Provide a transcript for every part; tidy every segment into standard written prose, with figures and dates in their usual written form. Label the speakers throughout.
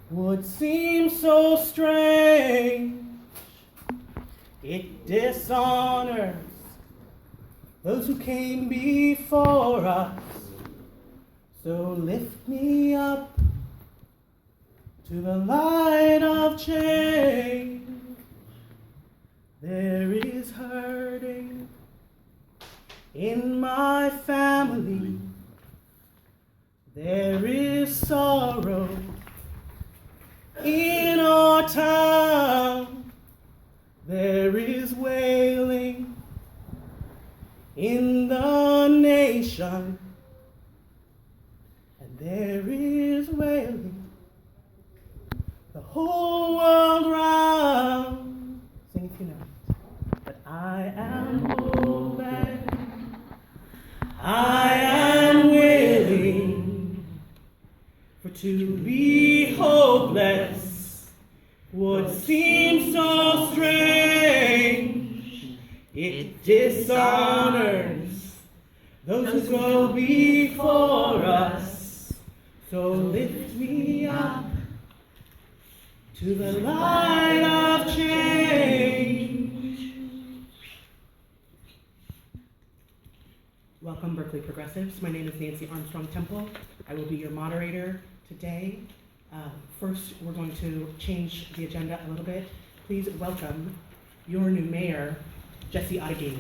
Speaker 1: would seem so strange. It dishonors those who came before us. So lift me up to the light of change. There is hurting in my family. There is sorrow in our town. There is wailing in the nation. And there is wailing the whole world round. Sing if you know. But I am open. I am willing, for to be hopeless would seem so strange. It dishonors those who go before us. So lift me up to the light of change. Welcome, Berkeley Progressives. My name is Nancy Armstrong Temple. I will be your moderator today. First, we're going to change the agenda a little bit. Please welcome your new mayor, Jesse Arreguin.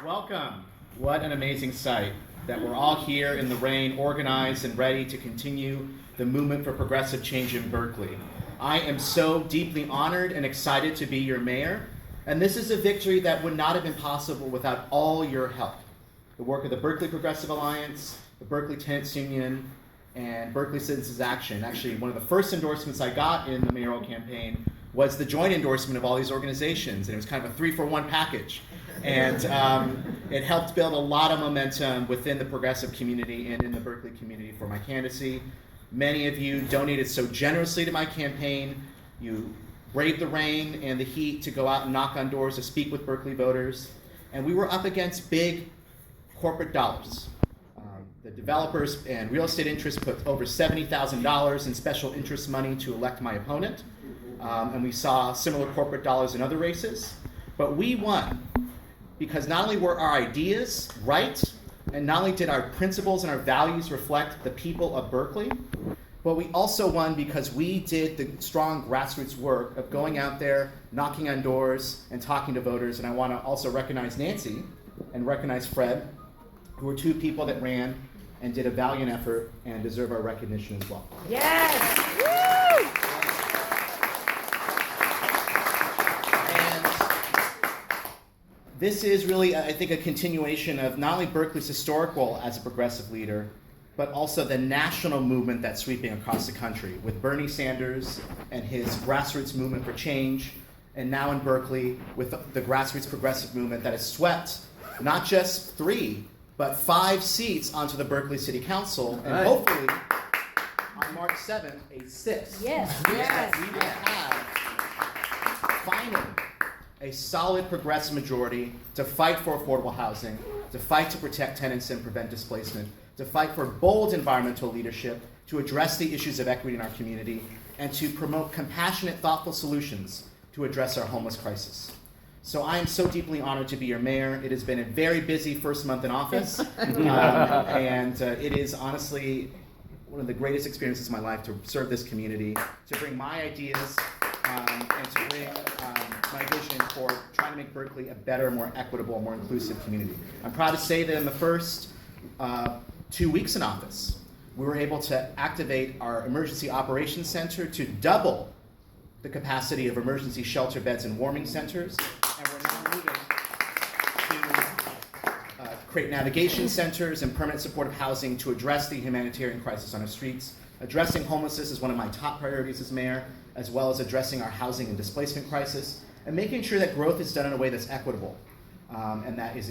Speaker 2: Welcome. What an amazing sight that we're all here in the rain, organized and ready to continue the movement for progressive change in Berkeley. I am so deeply honored and excited to be your mayor, and this is a victory that would not have been possible without all your help. The work of the Berkeley Progressive Alliance, the Berkeley Tenants Union, and Berkeley Citizens Action. Actually, one of the first endorsements I got in the mayoral campaign was the joint endorsement of all these organizations, and it was kind of a 3-for-1 package. And it helped build a lot of momentum within the progressive community and in the Berkeley community for my candidacy. Many of you donated so generously to my campaign. You braved the rain and the heat to go out and knock on doors to speak with Berkeley voters. And we were up against big corporate dollars. The developers and real estate interests put over $70,000 in special interest money to elect my opponent. And we saw similar corporate dollars in other races. But we won because not only were our ideas right, and not only did our principles and our values reflect the people of Berkeley, but we also won because we did the strong grassroots work of going out there, knocking on doors, and talking to voters. And I want to also recognize Nancy and recognize Fred, who were two people that ran and did a valiant effort and deserve our recognition as well.
Speaker 3: Yes! Woo!
Speaker 2: This is really, I think, a continuation of not only Berkeley's historic role as a progressive leader, but also the national movement that's sweeping across the country with Bernie Sanders and his grassroots movement for change, and now in Berkeley with the grassroots progressive movement that has swept not just 3, but 5 seats onto the Berkeley City Council, and hopefully on March 7th, a 6th.
Speaker 3: Yes,
Speaker 2: That we will have finally a solid progressive majority to fight for affordable housing, to fight to protect tenants and prevent displacement, to fight for bold environmental leadership, to address the issues of equity in our community, and to promote compassionate, thoughtful solutions to address our homeless crisis. So I am so deeply honored to be your mayor. It has been a very busy first month in office, and it is honestly one of the greatest experiences of my life to serve this community, to bring my ideas and to bring my vision for trying to make Berkeley a better, more equitable, more inclusive community. I'm proud to say that in the first 2 weeks in office, we were able to activate our Emergency Operations Center to double the capacity of emergency shelter beds and warming centers. And we're now moving to create navigation centers and permanent supportive housing to address the humanitarian crisis on our streets. Addressing homelessness is one of my top priorities as mayor, as well as addressing our housing and displacement crisis, and making sure that growth is done in a way that's equitable and that is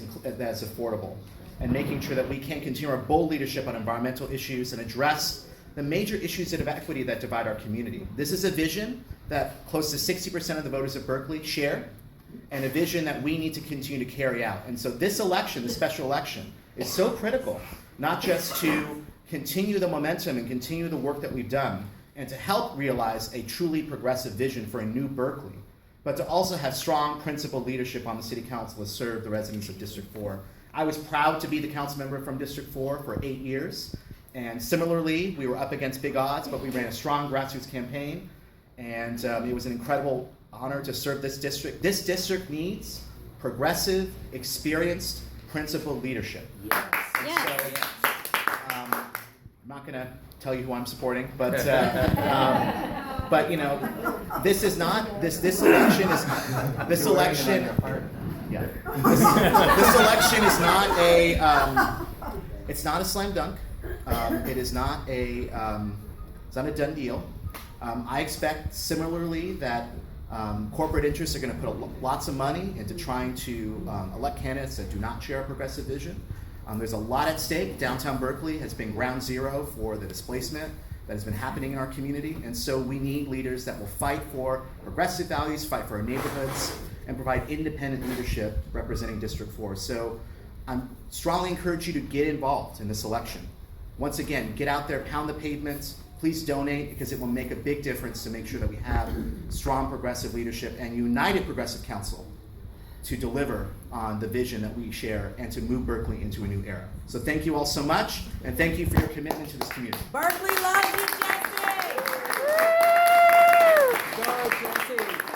Speaker 2: affordable, and making sure that we can continue our bold leadership on environmental issues and address the major issues of equity that divide our community. This is a vision that close to 60% of the voters of Berkeley share, and a vision that we need to continue to carry out. And so this election, the special election, is so critical, not just to continue the momentum and continue the work that we've done, and to help realize a truly progressive vision for a new Berkeley, but to also have strong principled leadership on the City Council to serve the residents of District 4. I was proud to be the council member from District 4 for 8 years, and similarly, we were up against big odds, but we ran a strong grassroots campaign, and it was an incredible honor to serve this district. This district needs progressive, experienced, principled leadership.
Speaker 3: Yes.
Speaker 2: And
Speaker 3: Yes.
Speaker 2: so, I'm not going to tell you who I'm supporting, but you know, this is not this election is this election. Yeah, this election is not a it's not a slam dunk. It is not a it's not a done deal. I expect similarly that corporate interests are going to put lots of money into trying to elect candidates that do not share a progressive vision. There's a lot at stake. Downtown Berkeley has been ground zero for the displacement that has been happening in our community, and so we need leaders that will fight for progressive values, fight for our neighborhoods, and provide independent leadership representing District 4. So I strongly encourage you to get involved in this election. Once again, get out there, pound the pavements. Please donate, because it will make a big difference to make sure that we have strong progressive leadership and united progressive council to deliver on the vision that we share and to move Berkeley into a new era. So thank you all so much, and thank you for your commitment to this community.
Speaker 3: Berkeley loves you, Jesse!
Speaker 4: Go, Jesse!